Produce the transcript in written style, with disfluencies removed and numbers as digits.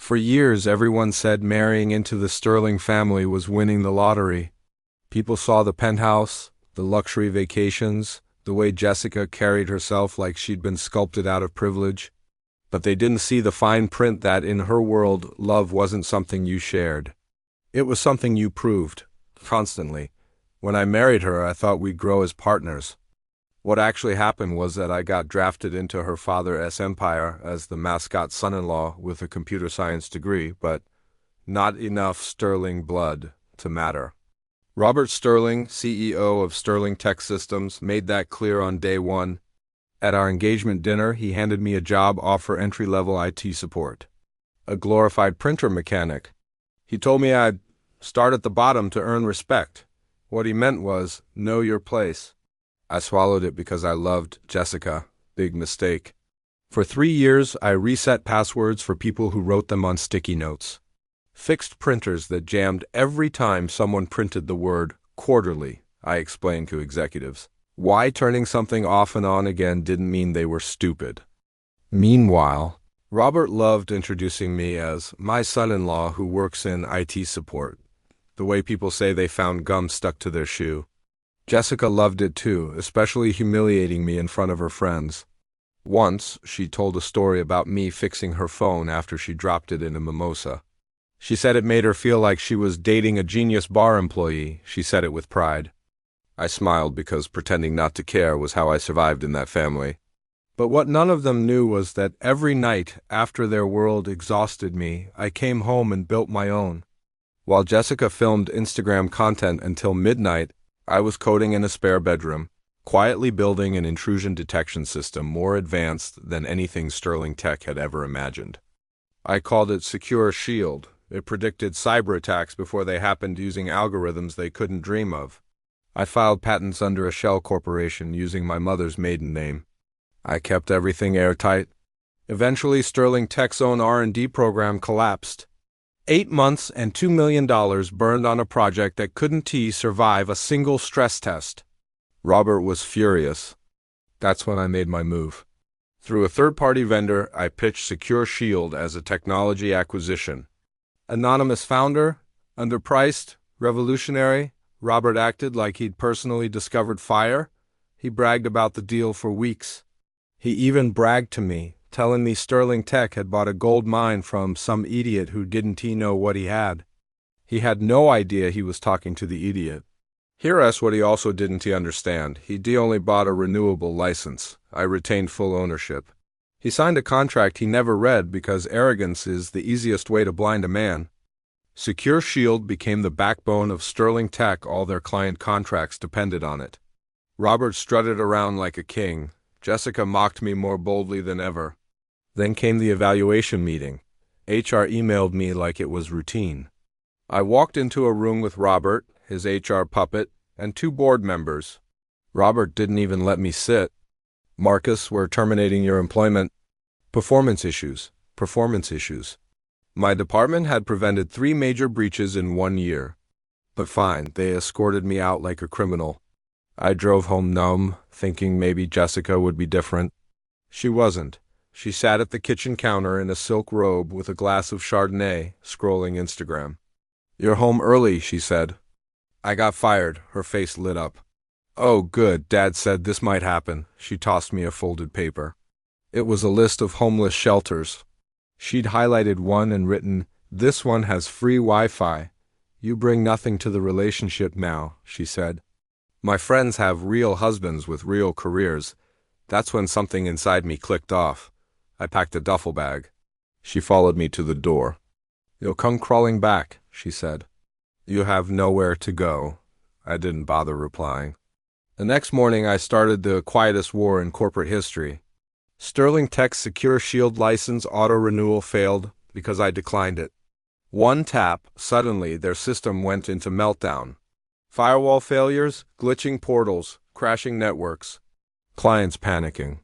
For years, everyone said marrying into the Sterling family was winning the lottery. People saw the penthouse, the luxury vacations, the way Jessica carried herself like she'd been sculpted out of privilege. But they didn't see the fine print that in her world, love wasn't something you shared. It was something you proved, constantly. When I married her, I thought we'd grow as partners. What actually happened was that I got drafted into her father's empire as the mascot son-in-law with a computer science degree, but not enough Sterling blood to matter. Robert Sterling, CEO of Sterling Tech Systems, made that clear on day one. At our engagement dinner, he handed me a job offer entry-level IT support. A glorified printer mechanic. He told me I'd start at the bottom to earn respect. What he meant was, know your place. I swallowed it because I loved Jessica. Big mistake. For 3 years, I reset passwords for people who wrote them on sticky notes. Fixed printers that jammed every time someone printed the word quarterly, I explained to executives. Why turning something off and on again didn't mean they were stupid. Meanwhile, Robert loved introducing me as my son-in-law who works in IT support, the way people say they found gum stuck to their shoe. Jessica loved it too, especially humiliating me in front of her friends. Once, she told a story about me fixing her phone after she dropped it in a mimosa. She said it made her feel like she was dating a genius bar employee. She said it with pride. I smiled because pretending not to care was how I survived in that family. But what none of them knew was that every night after their world exhausted me, I came home and built my own. While Jessica filmed Instagram content until midnight, I was coding in a spare bedroom, quietly building an intrusion detection system more advanced than anything Sterling Tech had ever imagined. I called it Secure Shield. It predicted cyber attacks before they happened using algorithms they couldn't dream of. I filed patents under a shell corporation using my mother's maiden name. I kept everything airtight. Eventually, Sterling Tech's own R&D program collapsed. 8 months and $2 million burned on a project that couldn't survive a single stress test. Robert was furious. That's when I made my move. Through a third-party vendor, I pitched Secure Shield as a technology acquisition. Anonymous founder, underpriced, revolutionary, Robert acted like he'd personally discovered fire. He bragged about the deal for weeks. He even bragged to me, telling me Sterling Tech had bought a gold mine from some idiot who didn't know what he had. He had no idea he was talking to the idiot. Here's what he also didn't understand. He only bought a renewable license. I retained full ownership. He signed a contract he never read because arrogance is the easiest way to blind a man. Secure Shield became the backbone of Sterling Tech. All their client contracts depended on it. Robert strutted around like a king. Jessica mocked me more boldly than ever. Then came the evaluation meeting. HR emailed me like it was routine. I walked into a room with Robert, his HR puppet, and 2 board members. Robert didn't even let me sit. Marcus, we're terminating your employment. Performance issues. My department had prevented 3 major breaches in 1 year. But fine, they escorted me out like a criminal. I drove home numb, thinking maybe Jessica would be different. She wasn't. She sat at the kitchen counter in a silk robe with a glass of Chardonnay, scrolling Instagram. You're home early, she said. I got fired. Her face lit up. Oh, good, Dad said this might happen. She tossed me a folded paper. It was a list of homeless shelters. She'd highlighted one and written, "This one has free Wi-Fi. You bring nothing to the relationship now," she said. My friends have real husbands with real careers. That's when something inside me clicked off. I packed a duffel bag. She followed me to the door. You'll come crawling back, she said. You have nowhere to go. I didn't bother replying. The next morning I started the quietest war in corporate history. Sterling Tech's Secure Shield license auto-renewal failed because I declined it. One tap, suddenly their system went into meltdown. Firewall failures, glitching portals, crashing networks. Clients panicking.